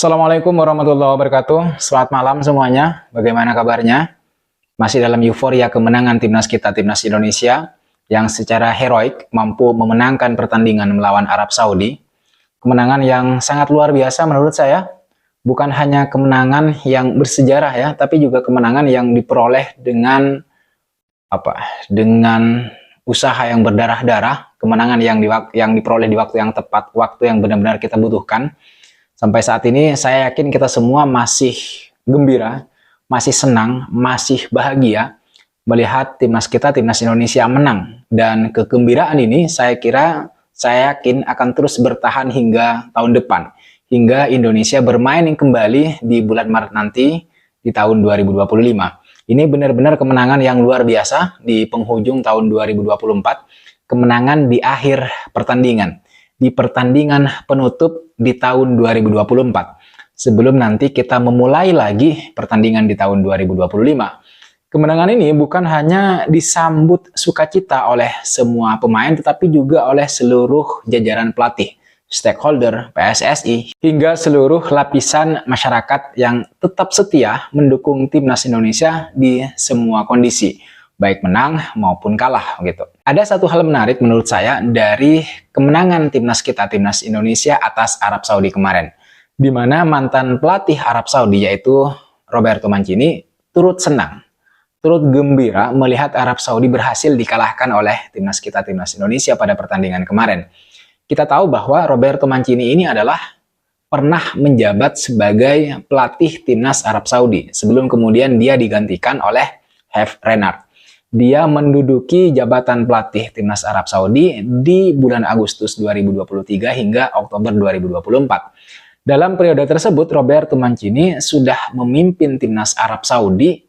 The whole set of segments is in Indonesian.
Assalamualaikum warahmatullahi wabarakatuh. Selamat malam semuanya. Bagaimana kabarnya? Masih dalam euforia kemenangan timnas kita, timnas Indonesia, yang secara heroik mampu memenangkan pertandingan melawan Arab Saudi. Kemenangan yang sangat luar biasa menurut saya. Bukan hanya kemenangan yang bersejarah ya, tapi juga kemenangan yang diperoleh dengan Dengan usaha yang berdarah-darah, kemenangan yang diperoleh di waktu yang tepat, waktu yang benar-benar kita butuhkan. Sampai saat ini saya yakin kita semua masih gembira, masih senang, masih bahagia melihat timnas kita, timnas Indonesia menang. Dan kegembiraan ini saya yakin akan terus bertahan hingga tahun depan. Hingga Indonesia bermain kembali di bulan Maret nanti di tahun 2025. Ini benar-benar kemenangan yang luar biasa di penghujung tahun 2024. Kemenangan di akhir pertandingan. Di pertandingan penutup di tahun 2024. Sebelum nanti kita memulai lagi pertandingan di tahun 2025. Kemenangan ini bukan hanya disambut sukacita oleh semua pemain, tetapi juga oleh seluruh jajaran pelatih, stakeholder, PSSI, hingga seluruh lapisan masyarakat yang tetap setia mendukung timnas Indonesia di semua kondisi, baik menang maupun kalah gitu. Ada satu hal menarik menurut saya dari kemenangan timnas kita, timnas Indonesia atas Arab Saudi kemarin, di mana mantan pelatih Arab Saudi yaitu Roberto Mancini turut senang, turut gembira melihat Arab Saudi berhasil dikalahkan oleh timnas kita, timnas Indonesia pada pertandingan kemarin. Kita tahu bahwa Roberto Mancini ini adalah pernah menjabat sebagai pelatih timnas Arab Saudi sebelum kemudian dia digantikan oleh Hervé Renard. Dia menduduki jabatan pelatih timnas Arab Saudi di bulan Agustus 2023 hingga Oktober 2024. Dalam periode tersebut, Roberto Mancini sudah memimpin timnas Arab Saudi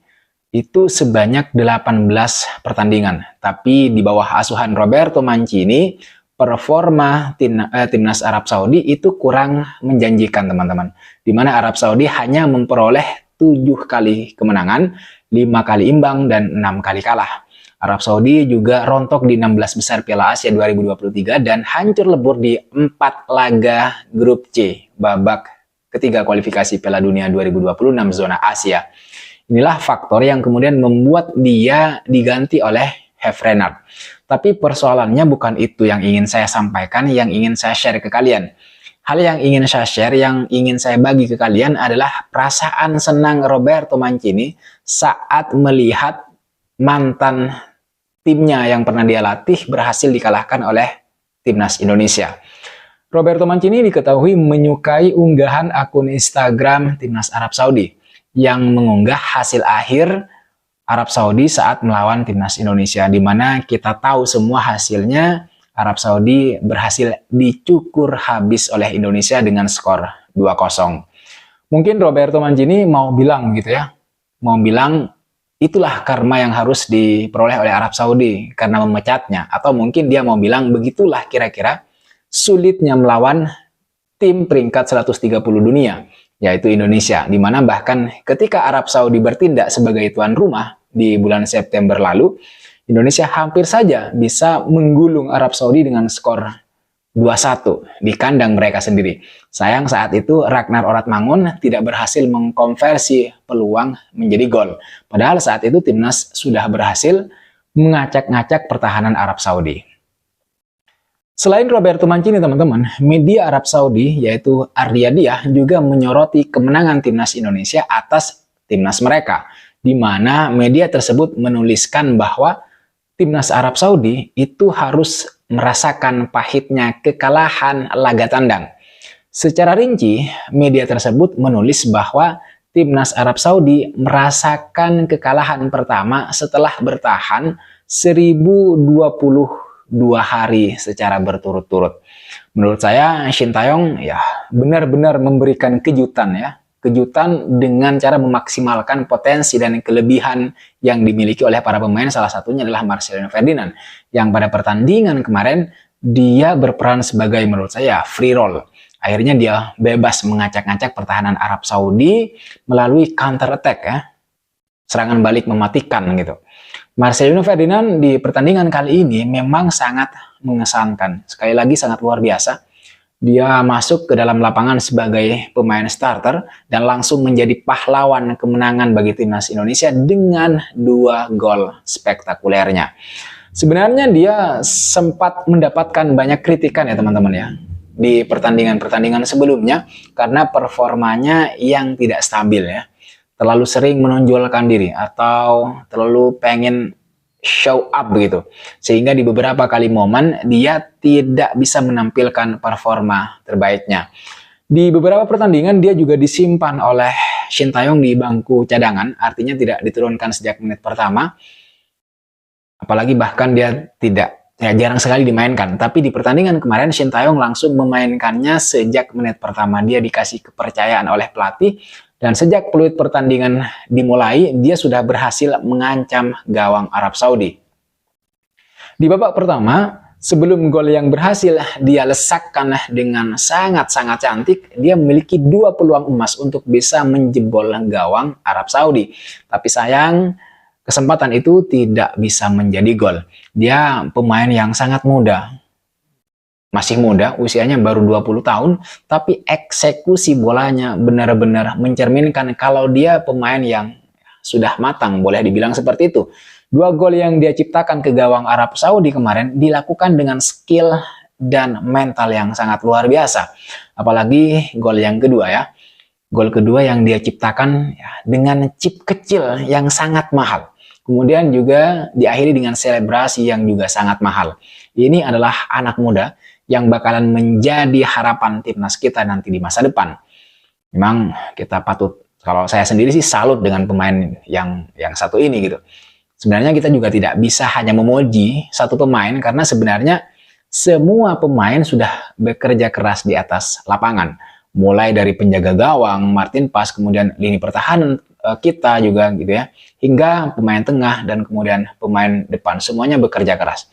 itu sebanyak 18 pertandingan. Tapi di bawah asuhan Roberto Mancini, performa timnas Arab Saudi itu kurang menjanjikan, teman-teman. Di mana Arab Saudi hanya memperoleh 7 kali kemenangan, 5 kali imbang, dan 6 kali kalah. Arab Saudi juga rontok di 16 besar Piala Asia 2023 dan hancur lebur di 4 laga grup C, babak ketiga kualifikasi Piala Dunia 2026 zona Asia. Inilah faktor yang kemudian membuat dia diganti oleh Hervé Renard. Tapi persoalannya bukan itu yang ingin saya sampaikan, yang ingin saya share ke kalian. Hal yang ingin saya share, yang ingin saya bagi ke kalian adalah perasaan senang Roberto Mancini saat melihat mantan timnya yang pernah dia latih berhasil dikalahkan oleh timnas Indonesia. Roberto Mancini diketahui menyukai unggahan akun Instagram timnas Arab Saudi yang mengunggah hasil akhir Arab Saudi saat melawan timnas Indonesia, di mana kita tahu semua hasilnya. Arab Saudi berhasil dicukur habis oleh Indonesia dengan skor 2-0. Mungkin Roberto Mancini mau bilang gitu ya, mau bilang itulah karma yang harus diperoleh oleh Arab Saudi karena memecatnya. Atau mungkin dia mau bilang begitulah kira-kira sulitnya melawan tim peringkat 130 dunia, yaitu Indonesia. Di mana bahkan ketika Arab Saudi bertindak sebagai tuan rumah di bulan September lalu, Indonesia hampir saja bisa menggulung Arab Saudi dengan skor 2-1 di kandang mereka sendiri. Sayang saat itu Ragnar Oratmangun tidak berhasil mengkonversi peluang menjadi gol. Padahal saat itu timnas sudah berhasil mengacak-ngacak pertahanan Arab Saudi. Selain Roberto Mancini, teman-teman, media Arab Saudi yaitu Ar-Riyadiyah juga menyoroti kemenangan timnas Indonesia atas timnas mereka, di mana media tersebut menuliskan bahwa timnas Arab Saudi itu harus merasakan pahitnya kekalahan laga tandang. Secara rinci, media tersebut menulis bahwa timnas Arab Saudi merasakan kekalahan pertama setelah bertahan 1022 hari secara berturut-turut. Menurut saya, Shin Taeyong ya benar-benar memberikan kejutan ya. Kejutan dengan cara memaksimalkan potensi dan kelebihan yang dimiliki oleh para pemain. Salah satunya adalah Marcelino Ferdinand, yang pada pertandingan kemarin dia berperan sebagai, menurut saya, free roll. Akhirnya dia bebas mengacak-ngacak pertahanan Arab Saudi melalui counter attack ya, serangan balik mematikan gitu. Marcelino Ferdinand di pertandingan kali ini memang sangat mengesankan, sekali lagi sangat luar biasa. Dia masuk ke dalam lapangan sebagai pemain starter dan langsung menjadi pahlawan kemenangan bagi timnas Indonesia dengan 2 gol spektakulernya. Sebenarnya dia sempat mendapatkan banyak kritikan ya teman-teman ya di pertandingan-pertandingan sebelumnya karena performanya yang tidak stabil ya. Terlalu sering menonjolkan diri atau terlalu pengen show up begitu, sehingga di beberapa kali momen dia tidak bisa menampilkan performa terbaiknya. Di beberapa pertandingan dia juga disimpan oleh Shin Tae-yong di bangku cadangan, artinya tidak diturunkan sejak menit pertama, apalagi bahkan dia tidak jarang sekali dimainkan. Tapi di pertandingan kemarin Shin Tae-yong langsung memainkannya sejak menit pertama. Dia dikasih kepercayaan oleh pelatih. Dan sejak peluit pertandingan dimulai, dia sudah berhasil mengancam gawang Arab Saudi. Di babak pertama, sebelum gol yang berhasil dia lesakkan dengan sangat-sangat cantik, dia memiliki 2 peluang emas untuk bisa menjebol gawang Arab Saudi. Tapi sayang, kesempatan itu tidak bisa menjadi gol. Dia pemain yang sangat muda. Masih muda, usianya baru 20 tahun, tapi eksekusi bolanya benar-benar mencerminkan kalau dia pemain yang sudah matang, boleh dibilang seperti itu. 2 gol yang dia ciptakan ke gawang Arab Saudi kemarin dilakukan dengan skill dan mental yang sangat luar biasa. Apalagi gol yang kedua ya. Gol kedua yang dia ciptakan ya, dengan chip kecil yang sangat mahal. Kemudian juga diakhiri dengan selebrasi yang juga sangat mahal. Ini adalah anak muda yang bakalan menjadi harapan timnas kita nanti di masa depan. Memang kita patut, kalau saya sendiri sih salut dengan pemain yang satu ini gitu. Sebenarnya kita juga tidak bisa hanya memuji satu pemain karena sebenarnya semua pemain sudah bekerja keras di atas lapangan. Mulai dari penjaga gawang, Martin Pas, kemudian lini pertahanan kita juga gitu ya, hingga pemain tengah dan kemudian pemain depan, semuanya bekerja keras.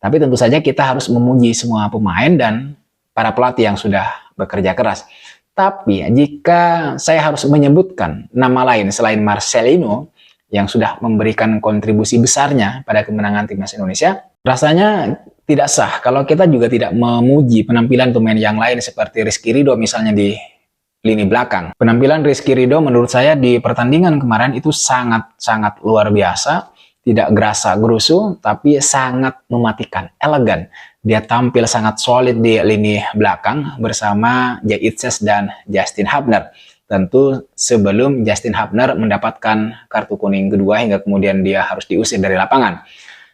Tapi tentu saja kita harus memuji semua pemain dan para pelatih yang sudah bekerja keras. Tapi jika saya harus menyebutkan nama lain selain Marcelino yang sudah memberikan kontribusi besarnya pada kemenangan timnas Indonesia, rasanya tidak sah kalau kita juga tidak memuji penampilan pemain yang lain seperti Rizky Ridho misalnya di lini belakang. Penampilan Rizky Ridho menurut saya di pertandingan kemarin itu sangat-sangat luar biasa. Tidak gerasa-gerusu, tapi sangat mematikan, elegan. Dia tampil sangat solid di lini belakang bersama Jay Itzes dan Justin Hubner. Tentu sebelum Justin Hubner mendapatkan kartu kuning kedua hingga kemudian dia harus diusir dari lapangan.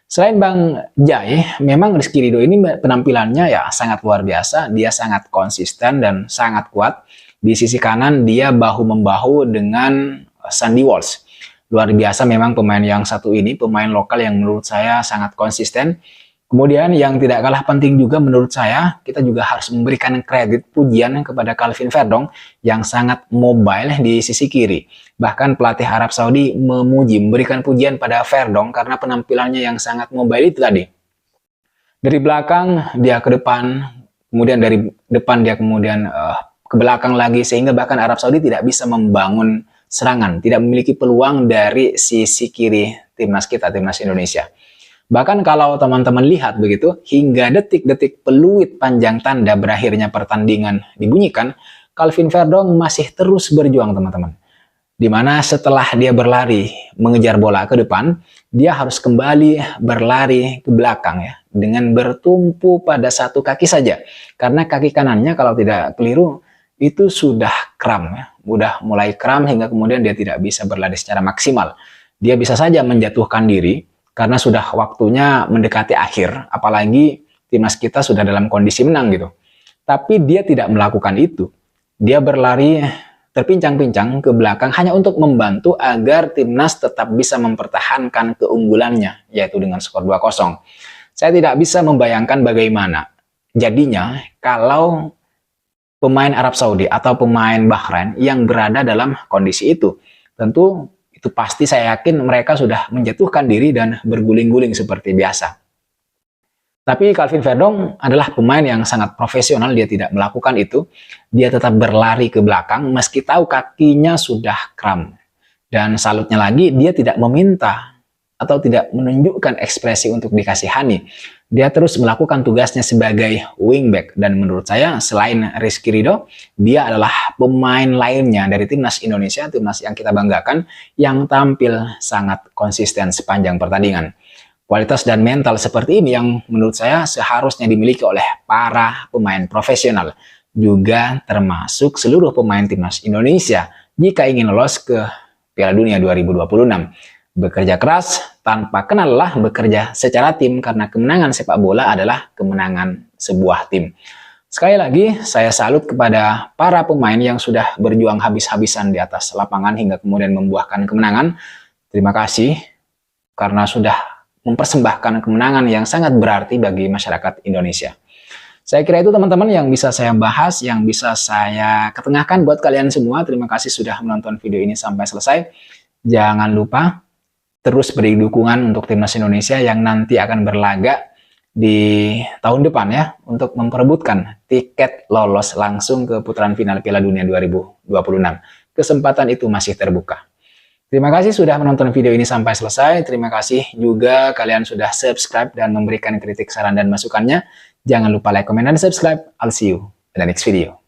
Selain Bang Jay, memang Rizky Ridho ini penampilannya ya sangat luar biasa. Dia sangat konsisten dan sangat kuat. Di sisi kanan dia bahu-membahu dengan Sandy Walsh. Luar biasa memang pemain yang satu ini, pemain lokal yang menurut saya sangat konsisten. Kemudian yang tidak kalah penting juga menurut saya, kita juga harus memberikan kredit pujian kepada Calvin Verdong yang sangat mobile di sisi kiri. Bahkan pelatih Arab Saudi memberikan pujian pada Verdong karena penampilannya yang sangat mobile itu tadi. Dari belakang dia ke depan, kemudian dari depan dia kemudian ke belakang lagi, sehingga bahkan Arab Saudi tidak bisa membangun serangan, tidak memiliki peluang dari sisi kiri timnas kita, timnas Indonesia. Bahkan kalau teman-teman lihat begitu, hingga detik-detik peluit panjang tanda berakhirnya pertandingan dibunyikan, Calvin Verdong masih terus berjuang teman-teman. Dimana setelah dia berlari mengejar bola ke depan, dia harus kembali berlari ke belakang ya, dengan bertumpu pada satu kaki saja. Karena kaki kanannya kalau tidak keliru, itu sudah kram ya, udah mulai kram hingga kemudian dia tidak bisa berlari secara maksimal. Dia bisa saja menjatuhkan diri karena sudah waktunya mendekati akhir, apalagi timnas kita sudah dalam kondisi menang gitu. Tapi dia tidak melakukan itu. Dia berlari terpincang-pincang ke belakang hanya untuk membantu agar timnas tetap bisa mempertahankan keunggulannya, yaitu dengan skor 2-0. Saya tidak bisa membayangkan bagaimana jadinya kalau pemain Arab Saudi atau pemain Bahrain yang berada dalam kondisi itu. Tentu itu pasti saya yakin mereka sudah menjatuhkan diri dan berguling-guling seperti biasa. Tapi Calvin Verdong adalah pemain yang sangat profesional, dia tidak melakukan itu. Dia tetap berlari ke belakang meski tahu kakinya sudah kram. Dan salutnya lagi, dia tidak meminta atau tidak menunjukkan ekspresi untuk dikasihani. Dia terus melakukan tugasnya sebagai wingback, dan menurut saya selain Rizky Ridho, dia adalah pemain lainnya dari timnas Indonesia, timnas yang kita banggakan, yang tampil sangat konsisten sepanjang pertandingan. Kualitas dan mental seperti ini yang menurut saya seharusnya dimiliki oleh para pemain profesional, juga termasuk seluruh pemain timnas Indonesia jika ingin lolos ke Piala Dunia 2026. Bekerja keras, tanpa kenal lelah, bekerja secara tim, karena kemenangan sepak bola adalah kemenangan sebuah tim. Sekali lagi, saya salut kepada para pemain yang sudah berjuang habis-habisan di atas lapangan hingga kemudian membuahkan kemenangan. Terima kasih karena sudah mempersembahkan kemenangan yang sangat berarti bagi masyarakat Indonesia. Saya kira itu teman-teman yang bisa saya bahas, yang bisa saya ketengahkan buat kalian semua. Terima kasih sudah menonton video ini sampai selesai. Jangan lupa terus beri dukungan untuk timnas Indonesia yang nanti akan berlaga di tahun depan ya, untuk memperebutkan tiket lolos langsung ke putaran final Piala Dunia 2026. Kesempatan itu masih terbuka. Terima kasih sudah menonton video ini sampai selesai. Terima kasih juga kalian sudah subscribe dan memberikan kritik, saran, dan masukannya. Jangan lupa like, comment, dan subscribe. I'll see you in the next video.